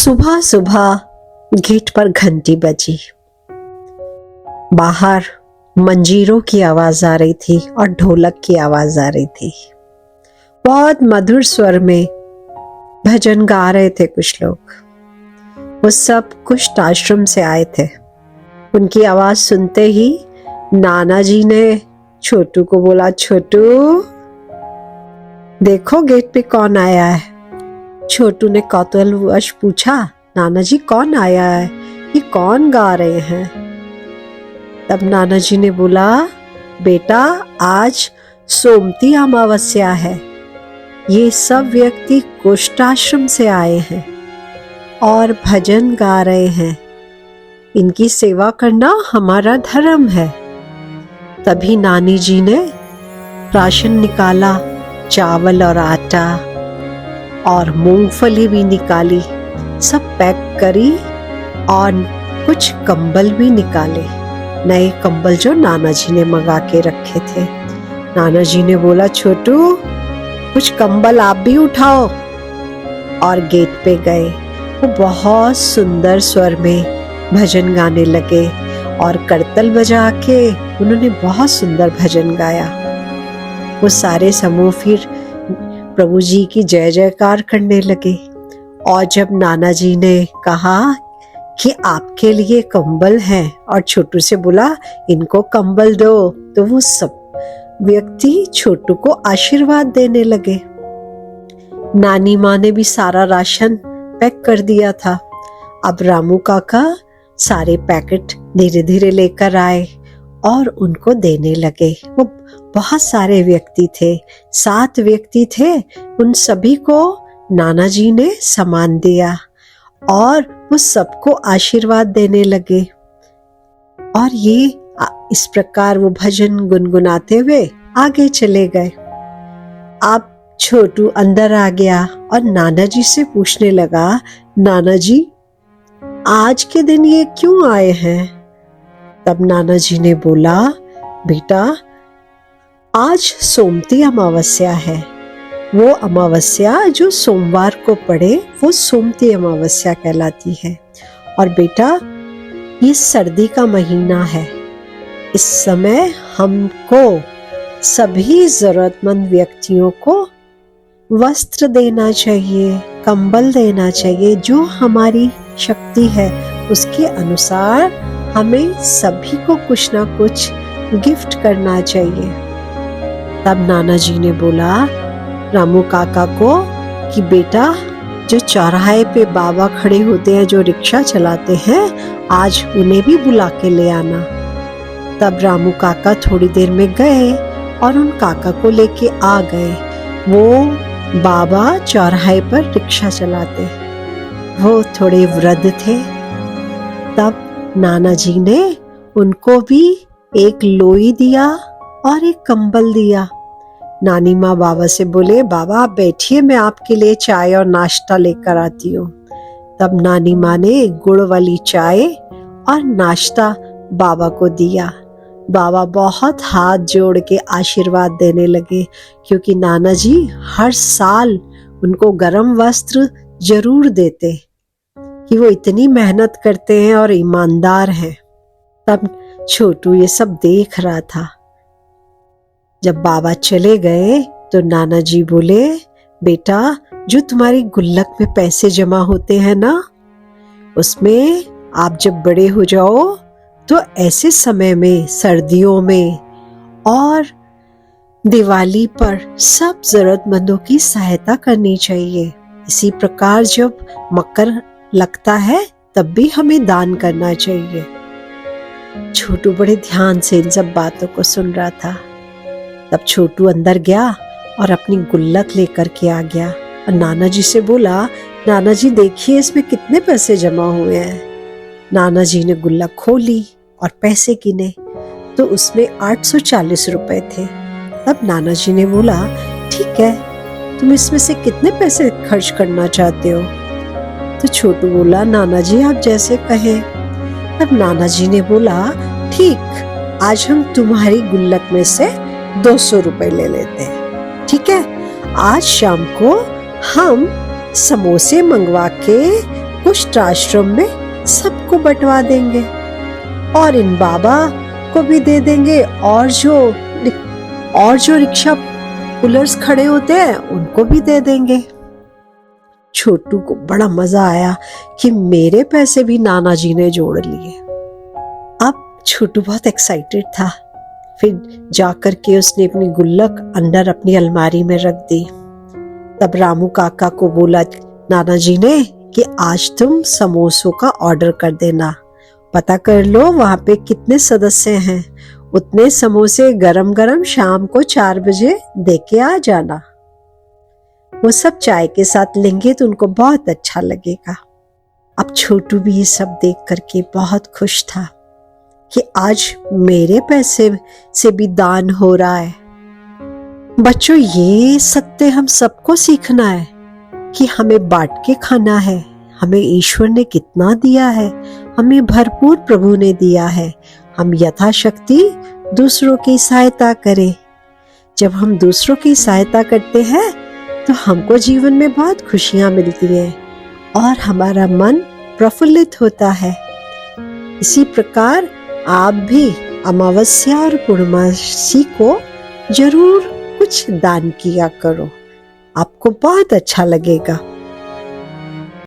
सुबह सुबह गेट पर घंटी बजी। बाहर मंजीरों की आवाज आ रही थी और ढोलक की आवाज आ रही थी। बहुत मधुर स्वर में भजन गा रहे थे कुछ लोग। वो सब कुष्ठ आश्रम से आए थे। उनकी आवाज सुनते ही नाना जी ने छोटू को बोला, छोटू देखो गेट पे कौन आया है। छोटू ने कौतूहलवश पूछा, नाना जी कौन आया है, ये कौन गा रहे हैं। तब नाना जी ने बोला, बेटा आज सोमती अमावस्या है। ये सब व्यक्ति कुष्ठाश्रम से आए हैं और भजन गा रहे हैं। इनकी सेवा करना हमारा धर्म है। तभी नानी जी ने राशन निकाला, चावल और आटा और मूंगफली भी निकाली, सब पैक करी और कुछ कंबल भी निकाले, नए कंबल जो नाना जी ने मंगा के रखे थे। नाना जी ने बोला, छोटू कुछ कंबल आप भी उठाओ, और गेट पे गए। वो बहुत सुंदर स्वर में भजन गाने लगे और करतल बजा के उन्होंने बहुत सुंदर भजन गाया। वो सारे समूह फिर प्रभु जी की जय जयकार करने लगे। और जब नाना जी ने कहा कि आपके लिए कंबल है और छोटू से बोला इनको कंबल दो, तो वो सब व्यक्ति छोटू को आशीर्वाद देने लगे। नानी माँ ने भी सारा राशन पैक कर दिया था। अब रामू काका सारे पैकेट धीरे धीरे लेकर आए और उनको देने लगे। वो बहुत सारे व्यक्ति थे, 7 व्यक्ति थे। उन सभी को नाना जी ने सामान दिया और वो सबको आशीर्वाद देने लगे। और ये इस प्रकार वो भजन गुनगुनाते हुए आगे चले गए। अब छोटू अंदर आ गया और नाना जी से पूछने लगा, नाना जी आज के दिन ये क्यों आए हैं। तब नाना जी ने बोला, बेटा आज सोमती अमावस्या है। वो अमावस्या जो सोमवार को पड़े वो सोमती अमावस्या कहलाती है। और बेटा ये सर्दी का महीना है। इस समय हमको सभी जरूरतमंद व्यक्तियों को वस्त्र देना चाहिए, कंबल देना चाहिए। जो हमारी शक्ति है उसके अनुसार हमें सभी को कुछ ना कुछ गिफ्ट करना चाहिए। तब नाना जी ने बोला रामू काका को कि बेटा जो चौराहे पे बाबा खड़े होते हैं, जो रिक्शा चलाते हैं, आज उन्हें भी बुला के ले आना। तब रामू काका थोड़ी देर में गए और उन काका को लेके आ गए। वो बाबा चौराहे पर रिक्शा चलाते, वो थोड़े वृद्ध थे। तब नाना जी ने उनको भी एक लोई दिया और एक कंबल दिया। नानी माँ बाबा से बोले, बाबा आप बैठिए, मैं आपके लिए चाय और नाश्ता लेकर आती हूँ। तब नानी माँ ने गुड़ वाली चाय और नाश्ता बाबा को दिया। बाबा बहुत हाथ जोड़ के आशीर्वाद देने लगे, क्योंकि नाना जी हर साल उनको गर्म वस्त्र जरूर देते कि वो इतनी मेहनत करते हैं और ईमानदार हैं। तब छोटू ये सब देख रहा था। जब बाबा चले गए तो नाना जी बोले, बेटा जो तुम्हारी गुल्लक में पैसे जमा होते हैं ना, उसमें आप जब बड़े हो जाओ तो ऐसे समय में, सर्दियों में और दिवाली पर सब जरूरतमंदों की सहायता करनी चाहिए। इसी प्रकार जब मकर लगता है तब भी हमें दान करना चाहिए। छोटू बड़े ध्यान से इन सब बातों को सुन रहा था। तब छोटू अंदर गया और अपनी गुल्लक लेकर के आ गया और नाना जी से बोला, नाना जी देखिए इसमें कितने पैसे जमा हुए हैं। नाना जी ने गुल्लक खोली और पैसे गिने तो उसमें 840 रुपए थे। तब नाना जी ने बोला, ठीक है, तुम इसमें से कितने पैसे खर्च करना चाहते हो। तो छोटू बोला, नाना जी आप जैसे कहें। तब नाना जी ने बोला, ठीक, आज हम तुम्हारी गुल्लक में से 200 रुपए ले लेते हैं, ठीक है। आज शाम को हम समोसे मंगवा के कुष्ठ आश्रम में सबको बंटवा देंगे और इन बाबा को भी दे देंगे, और जो रिक्शा पुलर्स खड़े होते हैं उनको भी दे देंगे। छोटू को बड़ा मजा आया कि मेरे पैसे भी नाना जी ने जोड़ लिए। अब छोटू बहुत एक्साइटेड था। फिर जाकर के उसने अपनी गुल्लक अंदर अपनी अलमारी में रख दी। तब रामू काका को बोला नाना जी ने कि आज तुम समोसों का ऑर्डर कर देना, पता कर लो वहां पे कितने सदस्य हैं, उतने समोसे गरम गरम शाम को 4 बजे देके आ जाना। वो सब चाय के साथ लेंगे तो उनको बहुत अच्छा लगेगा। अब छोटू भी ये सब देख करके बहुत खुश था कि आज मेरे पैसे से भी दान हो रहा है। बच्चों, ये सत्य हम सबको सीखना है कि हमें बांट के खाना है। हमें ईश्वर ने कितना दिया है, हमें भरपूर प्रभु ने दिया है। हम यथाशक्ति दूसरों की सहायता करें। जब हम दूसरों की सहायता करते हैं तो हमको जीवन में बहुत खुशियां मिलती हैं और हमारा मन प्रफुल्लित होता है। इसी प्रकार आप भी अमावस्या और पूर्णमासी को जरूर कुछ दान किया करो, आपको बहुत अच्छा लगेगा।